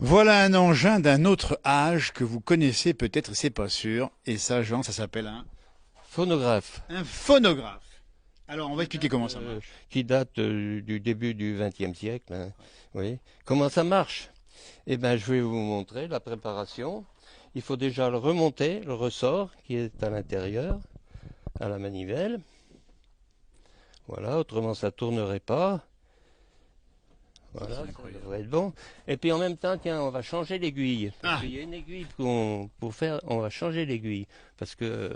Voilà un engin d'un autre âge que vous connaissez peut-être, c'est pas sûr. Et ça, Jean, ça s'appelle Phonographe un phonographe. Alors, on va qui expliquer date, comment ça marche. du début du XXe siècle, hein. Oui. Comment ça marche? Eh bien, je vais vous montrer la préparation. Il faut déjà le remonter, le ressort qui est à l'intérieur, à la manivelle. Voilà, autrement ça ne tournerait pas. Voilà, C'est ça incroyable. devrait être bon. Et puis en même temps, tiens, on va changer l'aiguille. Parce Ah, qu'il y a une aiguille pour faire, on va changer l'aiguille. Parce que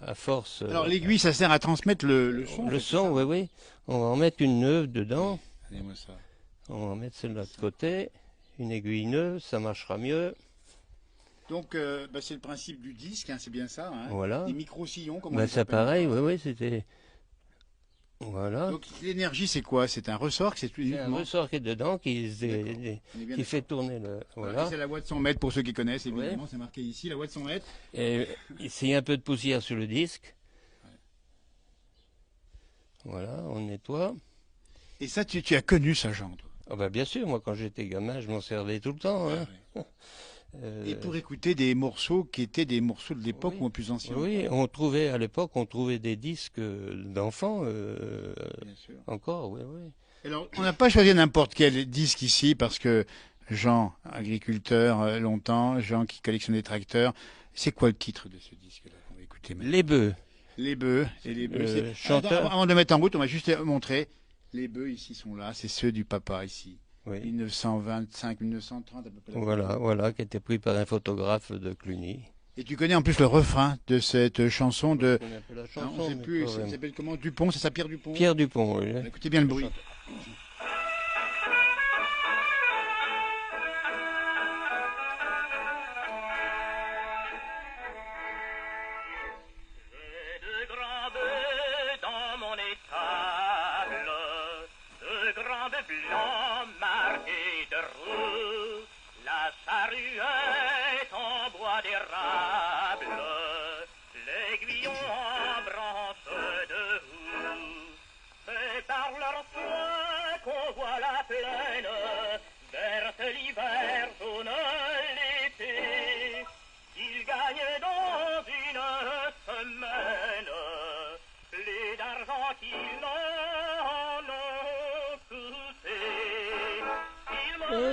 à force, alors l'aiguille, ça sert à transmettre le son, en le fait, c'est son, ça? oui, oui. On va en mettre une neuve Oui, dedans. donnez-moi ça. On va mettre celle-là de côté. Une aiguille neuve, ça marchera mieux. Donc, c'est le principe du disque, hein, c'est bien ça, hein? Voilà. Des micro-sillons, comme on Ben, les c'est appelle pareil, encore. oui, oui, c'était. Voilà. Donc, l'énergie, c'est quoi? C'est un ressort que c'est C'est un uniquement? ressort qui est dedans, D'accord. On est bien qui fait d'accord. tourner le. Voilà. Et Voilà. c'est la voix de 100 mètres pour ceux qui connaissent, Ouais. évidemment, c'est marqué ici, la voix de 100 mètres. Et s'il y a un peu de poussière sur le disque, voilà, on nettoie. Et ça, tu as connu ça, Jean, toi? Ah ben, bien sûr, moi quand j'étais gamin, je m'en servais tout le temps, Ah, hein. ouais. Et Euh, pour écouter des morceaux qui étaient des morceaux de l'époque oui. ou plus anciens Oui, encore? on trouvait à l'époque, on trouvait des disques d'enfants Bien sûr. encore, oui, oui. Alors, on n'a pas choisi n'importe quel disque ici parce que Jean, agriculteur longtemps, Jean qui collectionne des tracteurs. C'est quoi le titre de ce disque-là qu'on va écouter maintenant? Les bœufs, Les bœufs. Et les bœufs, c'est... Attends, chanteur, avant de le mettre en route, on va juste montrer. Les bœufs ici sont là, c'est ceux du papa ici. oui. 1925, 1930 à peu près. Voilà, voilà, qui était pris par un photographe de Cluny. Et tu connais en plus le refrain de cette chanson Je de... connais un peu la hein, chanson, on ne sait mais plus, pas ça vraiment. s'appelle comment? Dupont, c'est ça, Pierre Dupont? Pierre Dupont, oui. Écoutez bien le bruit. J'ai de grands bœufs dans mon étable, de grands bœufs blancs marqués de roux. La charrue est en bois d'érable, l'aiguillon en branche de houx. C'est par leur soin qu'on voit la plaine, verte l'hiver, jaune l'été. Ils gagnent dans une semaine plus d'argent qu'ils n'en ont coûté. Ils me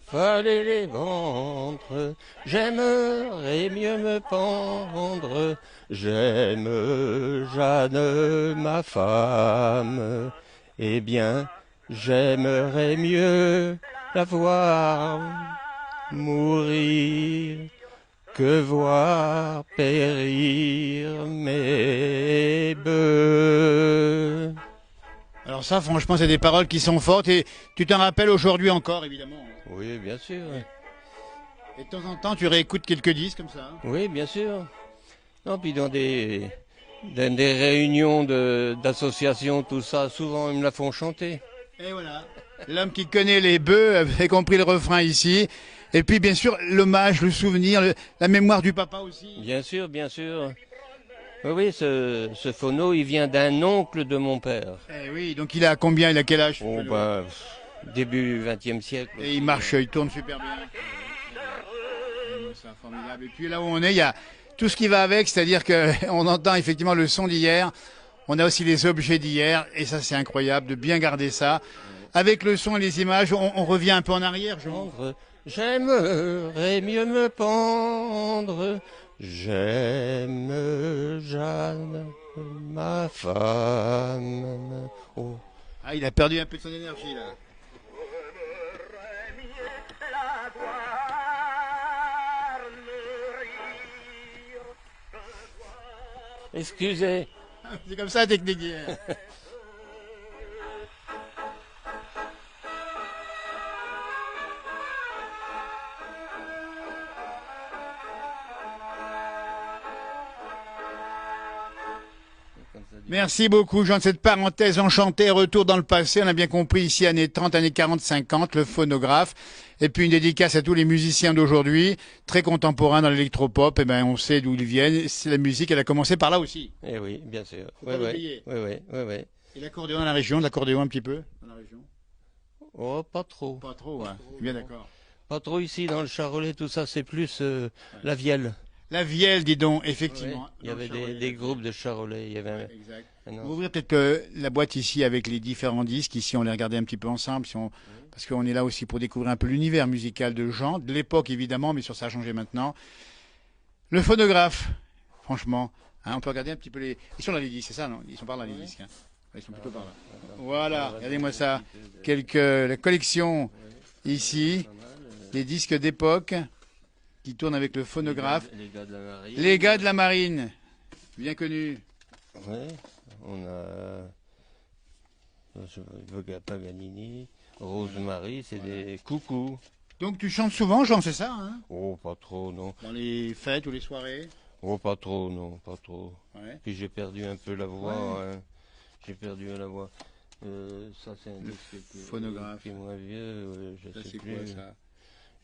Fallait les vendre, j'aimerais mieux me pendre, j'aime Jeanne, ma femme, eh bien, j'aimerais mieux la voir mourir que voir périr mes bœufs. Alors ça, franchement, c'est des paroles qui sont fortes et tu t'en rappelles aujourd'hui encore, évidemment. Oui, bien sûr. Et de temps en temps, tu réécoutes quelques disques comme ça. Oui, bien sûr. Non, puis dans des réunions d'associations, tout ça, souvent ils me la font chanter. Et voilà. L'homme qui connaît les bœufs avait compris le refrain ici. Et puis, bien sûr, l'hommage, le souvenir, la mémoire du papa aussi. Bien sûr, bien sûr. Oui, oui, ce phono, il vient d'un oncle de mon père. Eh oui, donc il a combien, il a quel âge? Oh, ben, début XXe siècle. Et il marche, il tourne super bien. C'est formidable. Et puis là où on est, il y a tout ce qui va avec, c'est-à-dire qu'on entend effectivement le son d'hier. On a aussi les objets d'hier, et ça c'est incroyable de bien garder ça. Avec le son et les images, on revient un peu en arrière, Jean. Pendre, j'aimerais mieux me pendre, j'aime Jeanne, ma femme. Oh. Ah, il a perdu un peu de son énergie là. J'aimerais mieux la voir mourir que voir Excusez. C'est comme ça la technique d'hier. Merci beaucoup, Jean, de cette parenthèse enchantée. Retour dans le passé, on a bien compris ici, années 30, années 40, 50, le phonographe. Et puis une dédicace à tous les musiciens d'aujourd'hui, très contemporains dans l'électropop. Eh ben, on sait d'où ils viennent. C'est la musique, elle a commencé par là aussi. Eh oui, bien sûr. Faut Oui, pas oui, l'oublier. oui, oui, oui, oui. Et l'accordéon dans la région, l'accordéon un petit peu dans la région. Oh, pas trop. Pas trop, hein. Bien d'accord. Pas trop ici dans le Charolais, tout ça, c'est plus la Vielle. La Vielle, dis donc, effectivement. Ouais. Il y avait des groupes de Charolais. Il y avait Exact. un On va ouvrir peut-être la boîte ici avec les différents disques. Ici, on les regardait un petit peu ensemble. Parce qu'on est là aussi pour découvrir un peu l'univers musical de Jean, de l'époque évidemment, mais sur ça a changé maintenant. Le phonographe, franchement, hein, on peut regarder un petit peu les. Ils sont là les disques, c'est ça, non? Ils sont par là les disques. Hein. Ils sont plutôt par là. Voilà, regardez-moi ça. La collection ici, les disques d'époque qui tournent avec le phonographe. Les gars de la marine. Les gars de la marine, bien connus. Ouais, on a Paganini, Rosemary, c'est des coucous. Donc tu chantes souvent, Jean, c'est ça, hein? Oh, pas trop, non. Dans les fêtes ou les soirées? Oh, pas trop, non, pas trop. Ouais. Puis j'ai perdu un peu la voix. Hein. J'ai perdu la voix. Ça, c'est un disque phonographe. qui est moins vieux, je Ça, sais c'est plus. quoi ça?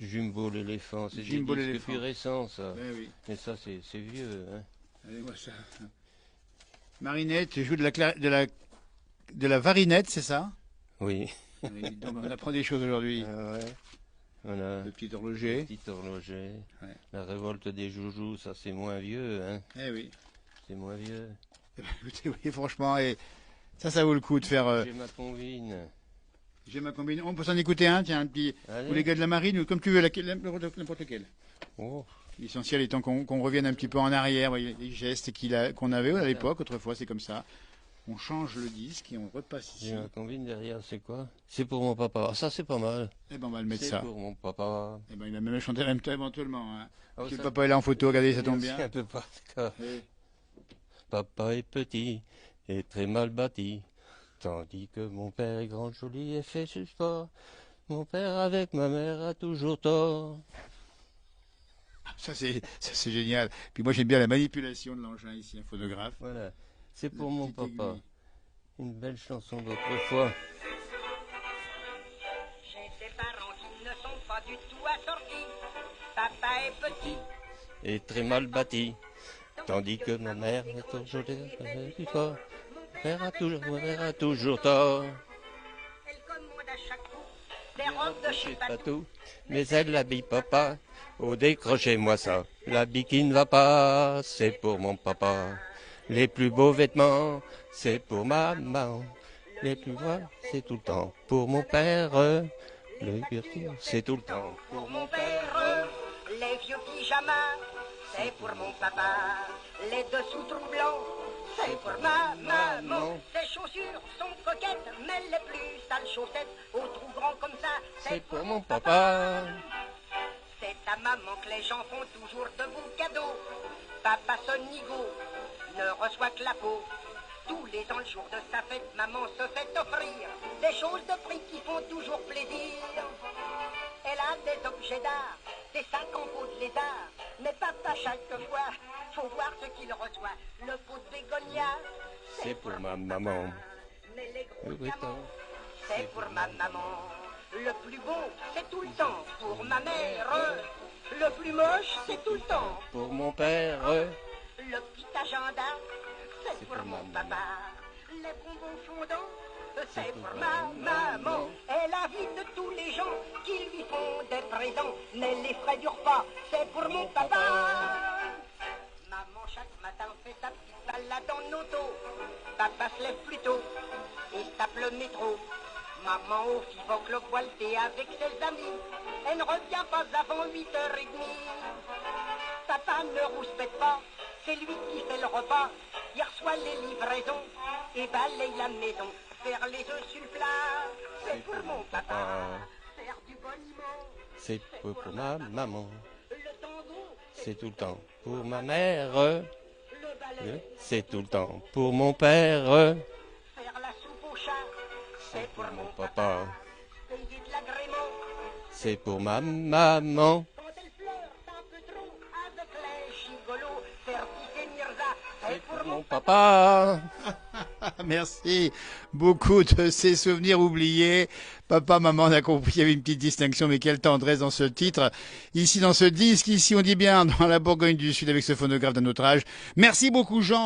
Jumbo l'éléphant, c'est des Jumbo disques l'éléphant. plus récents, ça. Ouais, oui. Mais ça, c'est vieux. Hein. Regardez-moi ça. Marinette, tu joues de la varinette, c'est ça? Oui. Oui, donc on apprend des choses aujourd'hui. Ouais. Voilà. Le petit horloger. Petit horloger. Ouais. La révolte des joujoux, ça c'est moins vieux. Hein. Eh oui. C'est moins vieux. Eh ben, écoutez, oui, franchement, et ça vaut le coup de faire. J'ai ma combine. J'ai ma combine. On peut s'en écouter un, tiens, un petit. Allez. Ou les gars de la marine, ou comme tu veux, n'importe lequel. Oh. L'essentiel étant qu'on revienne un petit peu en arrière, voyez, les gestes qu'on avait à l'époque, autrefois, c'est comme ça. On change le disque et on repasse ici. J'ai ma combine derrière, c'est quoi? C'est pour mon papa. Ah, ça c'est pas mal. Eh ben, on va le mettre C'est ça. pour mon papa. Eh ben, il va même chanter en même temps éventuellement. Hein. Oh, Parce que ça- le papa est là en photo, regardez, ça tombe C'est bien. un peu par cas. Oui. Papa est petit et très mal bâti, tandis que mon père est grand, joli et fait du sport. Mon père avec ma mère a toujours tort. Ça c'est génial. Puis moi j'aime bien la manipulation de l'engin ici, un phonographe. Voilà, c'est Le pour mon petit papa. aiguille. Une belle chanson d'autrefois. J'ai des parents qui ne sont pas du tout assortis. Papa est petit, Et très mal bâti, tandis que ma mère est toujours jolie et fait du sport. Mon père a toujours tort. elle commande à chaque coup des robes de chez Pas Patou. tout, mais elle l'habille papa. Oh, décrochez-moi ça, l'habit qui ne va pas, c'est pour mon papa. Les plus beaux vêtements, c'est pour maman. Les plus beaux, c'est tout le temps pour mon père. Le virtu, c'est tout le temps Pour mon père, les vieux pyjamas, c'est pour mon papa. Les dessous tout blancs, c'est pour ma maman. Ses chaussures sont coquettes, mais les plus sales chaussettes, au trou grand comme ça, c'est pour mon papa. C'est à maman que les gens font toujours de beaux cadeaux. Papa Sonigo ne reçoit que la peau. Tous les ans, le jour de sa fête, maman se fait offrir des choses de prix qui font toujours plaisir. Elle a des objets d'art, des sacs en peau de lézard. Mais papa, chaque fois, faut voir ce qu'il reçoit. Le pot de bégonia, C'est pour ma maman. mais les gros Oui, diamants, c'est pour ma maman. Le plus beau, c'est tout le temps pour ma mère. Le plus moche, c'est tout le temps. Pour mon père, Le petit agenda, c'est pour mon papa. Les bonbons fondants, c'est pour ma maman. Elle invite tous les gens qui lui font des présents. Mais les frais du repas, c'est pour mon papa. Maman chaque matin fait sa petite balade en auto. Papa se lève plus tôt et tape le métro. Maman au fivoc le voileté avec ses amis. Elle ne revient pas avant 8h30. Papa ne rouspète pas, c'est lui qui fait le repas. Il reçoit les livraisons et balaye la maison. Faire les œufs sur le plat, c'est pour mon papa. Faire du boniment, c'est pour ma maman. le tango, C'est tout le temps pour ma mère. le balai, C'est tout le temps pour mon père. faire la soupe au chat, c'est pour mon Papa, papa. Payer de l'agrément, c'est pour ma maman. quand elle pleure un peu trop avec les gigolos. Faire pisser Mirza, c'est pour mon Papa. Merci beaucoup de ces souvenirs oubliés. Papa, maman, on a compris, il y avait une petite distinction, mais quelle tendresse dans ce titre. Ici, dans ce disque, ici, on dit bien, dans la Bourgogne du Sud, avec ce phonographe d'un autre âge. Merci beaucoup, Jean.